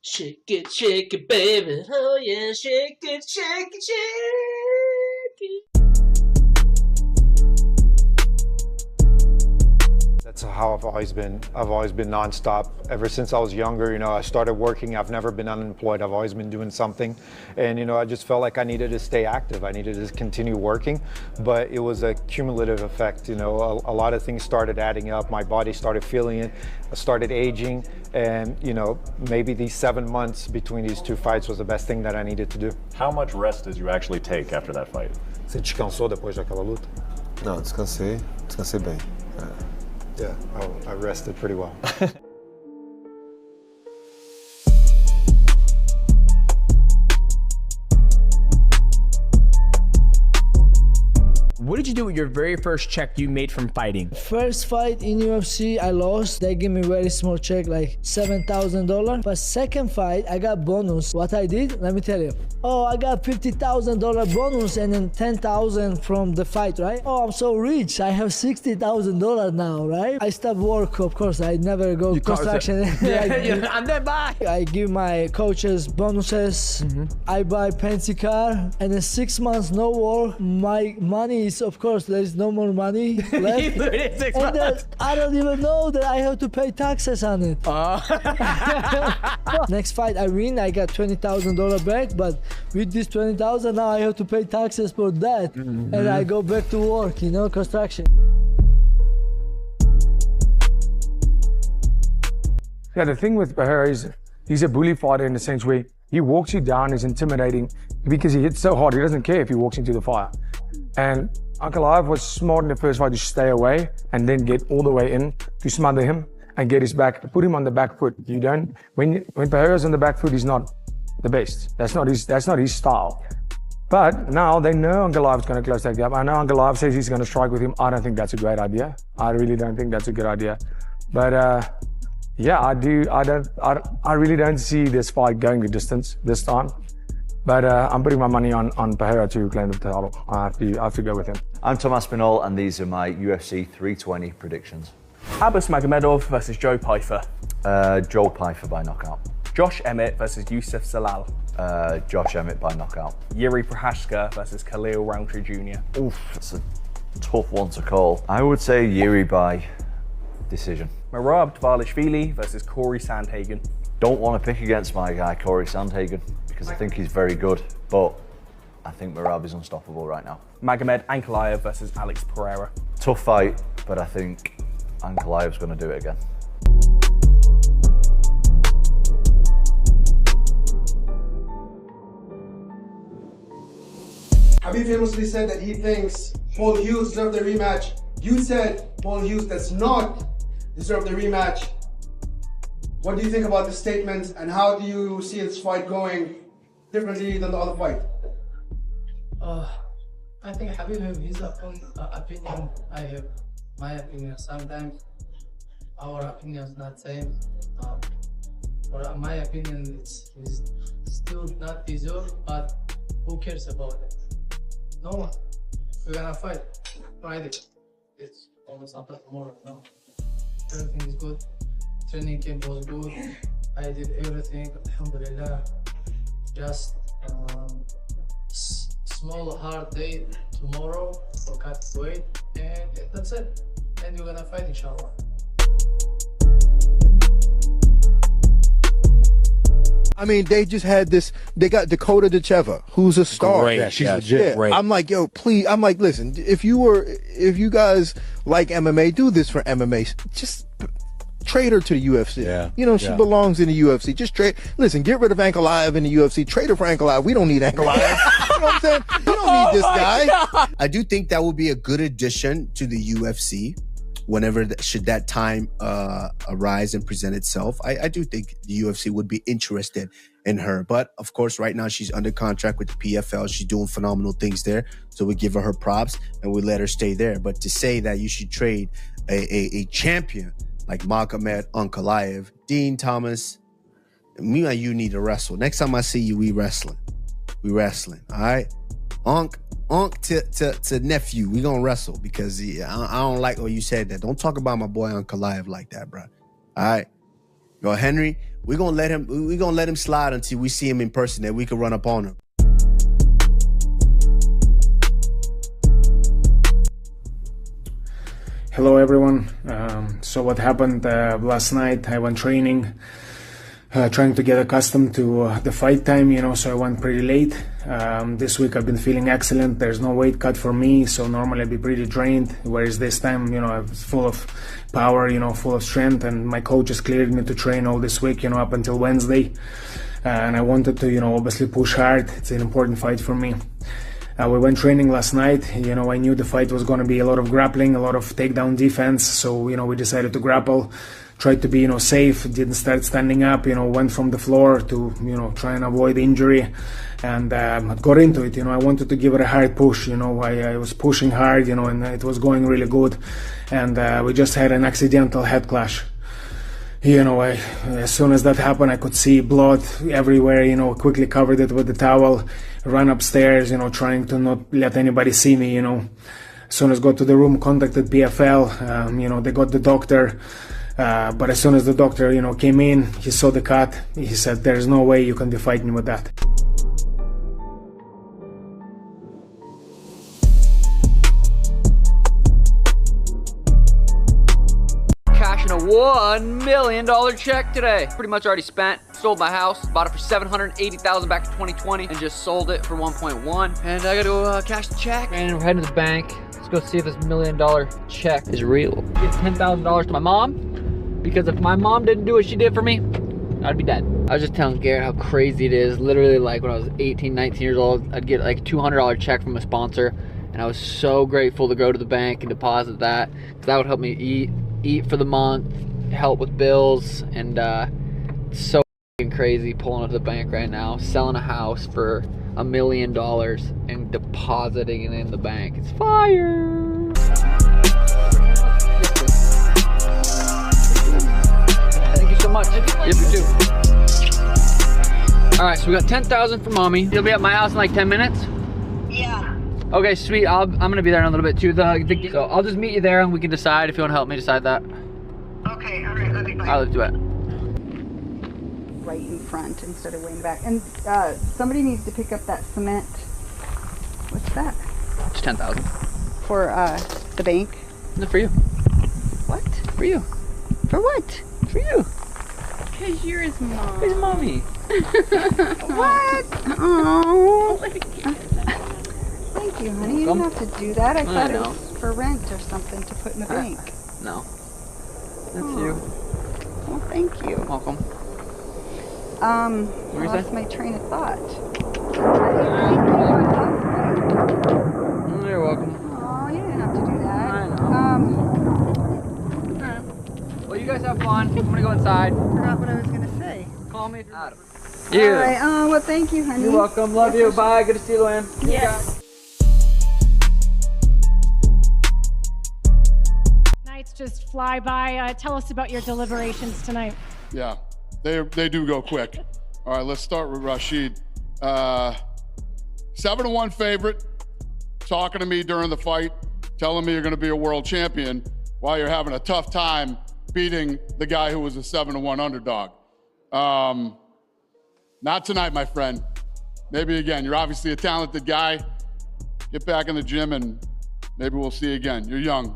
Shake it, baby. Oh yeah, shake it, shake it, shake it. That's how I've always been. I've always been nonstop. Ever since I was younger, I started working. I've never been unemployed. I've always been doing something. And, I just felt like I needed to stay active. I needed to continue working. But it was a cumulative effect. A lot of things started adding up. My body started feeling it. I started aging. And, maybe these 7 months between these two fights was the best thing that I needed to do. How much rest did you actually take after that fight? Você descansou depois daquela luta? Não, descansei bem. Yeah, I rested pretty well. What did you do with your very first check you made from fighting? First fight in UFC, I lost. They gave me very small check, like $7,000. But second fight, I got bonus. What I did, let me tell you. Oh, I got $50,000 bonus and then $10,000 from the fight, right? Oh, I'm so rich. I have $60,000 now, right? I stopped work, of course. I never go construction. I'm dead, bye. I give my coaches bonuses. I buy fancy car, and in 6 months, no work. My money is, of course, there is no more money left. And then I don't even know that I have to pay taxes on it. Next fight I win, I got $20,000 back, but with this $20,000 now I have to pay taxes for that. And I go back to work, construction. Yeah, the thing with Pereira is he's a bully fighter in the sense where he walks you down, he's intimidating because he hits so hard, he doesn't care if he walks into the fire. And Ankalaev was smart in the first fight to stay away and then get all the way in to smother him and get his back, put him on the back foot. You don't, when Pereira's on the back foot, he's not the best. That's not his style. But now they know Ankalaev's going to close that gap. I know Ankalaev says he's going to strike with him. I don't think that's a great idea. I really don't think that's a good idea. But yeah, I really don't see this fight going the distance this time. But I'm putting my money on Pereira to claim the title. I have to go with him. I'm Tom Aspinall, and these are my UFC 320 predictions. Nurmagomedov versus Joe Pyfer. Joel Pyfer by knockout. Josh Emmett versus Yusuf Zalal. Josh Emmett by knockout. Yuri Prochazka versus Khalil Roundtree Jr. Oof, it's a tough one to call. I would say Yuri by decision. Merab Dvalishvili versus Corey Sandhagen. Don't want to pick against my guy, Corey Sandhagen, because I think he's very good, but I think Merab is unstoppable right now. Magomed Ankalaev versus Alex Pereira. Tough fight, but I think Ankalaev's going to do it again. Khabib famously said that he thinks Paul Hughes deserved the rematch. You said Paul Hughes does not deserve the rematch. What do you think about this statement, and how do you see this fight going differently than the other fight? I think Khabib has his opinion. I have my opinion. Sometimes our opinion is not same. But my opinion is still not deserved. But who cares about it? No one. We're gonna fight Friday. It's almost after tomorrow. No, everything is good. Training camp was good. I did everything. Alhamdulillah. Just small hard day tomorrow for cut weight, and that's it. And we're gonna fight, inshallah. I mean, they just had this. They got Dakota Decheva, who's a star. Great. Yeah, she's legit. Great. I'm like, yo, please. I'm like, listen. If you guys like MMA, do this for MMA. Just trade her to the UFC. Yeah. She belongs in the UFC. Just trade. Listen, get rid of Ankalaev in the UFC. Trade her for Ankalaev. We don't need Ankalaev. You know what I'm saying? We don't need this guy. God. I do think that will be a good addition to the UFC. Whenever should that time arise and present itself, I do think the UFC would be interested in her. But of course, right now she's under contract with the PFL. She's doing phenomenal things there, so we give her props and we let her stay there. But to say that you should trade a champion like Magomed Ankalaev, Dean Thomas, me and you need to wrestle. Next time I see you, we wrestling. All right, Unc to nephew, we gonna wrestle, because I don't like what you said that. Don't talk about my boy Ankalaev like that, bro. All right, yo, Henry, we're gonna let him slide until we see him in person, that we can run up on him. Hello everyone. So what happened last night, I went training, trying to get accustomed to the fight time, so I went pretty late. This week I've been feeling excellent. There's no weight cut for me, so normally I'd be pretty drained, whereas this time, I was full of power, full of strength, and my coach has cleared me to train all this week, up until Wednesday. And I wanted to, obviously push hard. It's an important fight for me. We went training last night. I knew the fight was going to be a lot of grappling, a lot of takedown defense. So, we decided to grapple, tried to be, safe, didn't start standing up, went from the floor to, try and avoid injury, and got into it. I wanted to give it a hard push. I was pushing hard, and it was going really good. And we just had an accidental head clash. As soon as that happened, I could see blood everywhere, quickly covered it with the towel, ran upstairs, trying to not let anybody see me, As soon as got to the room, contacted PFL, they got the doctor, but as soon as the doctor, came in, he saw the cut, he said, there's no way you can be fighting with that. Cashing a $1 million check today. Pretty much already spent. Sold my house, bought it for $780,000 back in 2020, and just sold it for 1.1. And I gotta go cash the check. And we're heading to the bank. Let's go see if this $1 million check is real. Give $10,000 to my mom, because if my mom didn't do what she did for me, I'd be dead. I was just telling Garrett how crazy it is. Literally, like when I was 18, 19 years old, I'd get like a $200 check from a sponsor, and I was so grateful to go to the bank and deposit that, because that would help me eat for the month, help with bills, and it's so crazy pulling up to the bank right now, selling a house for $1 million and depositing it in the bank. It's fire. Thank you so much. Yep, you too. All right, so we got $10,000 for mommy. You'll be at my house in like 10 minutes? Yeah. Okay, sweet. I'm gonna be there in a little bit too. So I'll just meet you there and we can decide if you want to help me decide that. Okay, all right, okay, bye. All right, let's do it. Right in front instead of way in the back. And somebody needs to pick up that cement. What's that? It's $10,000. For the bank? No, for you. What? For you. For what? For you. Because you're his mom. His mommy. What? Oh. Thank you, honey. You didn't have to do that. I thought it was for rent or something to put in the bank. No. That's you. Well, thank you. Welcome. I lost my train of thought. You're welcome. Oh, you didn't have to do that. I know. Alright. Well, you guys have fun. I'm gonna go inside. I forgot what I was gonna say. Call me if you're out of it. Yeah. All right. Oh, well, thank you, honey. You're welcome. Love you. Bye. Good to see you, Luann. Yes. Nights just fly by. Tell us about your deliberations tonight. Yeah, they do go quick. All right, let's start with Rashid. 7-1 favorite, talking to me during the fight, telling me you're going to be a world champion while you're having a tough time beating the guy who was a 7-1 underdog. Not tonight, my friend. Maybe again. You're obviously a talented guy. Get back in the gym and maybe we'll see you again. You're young.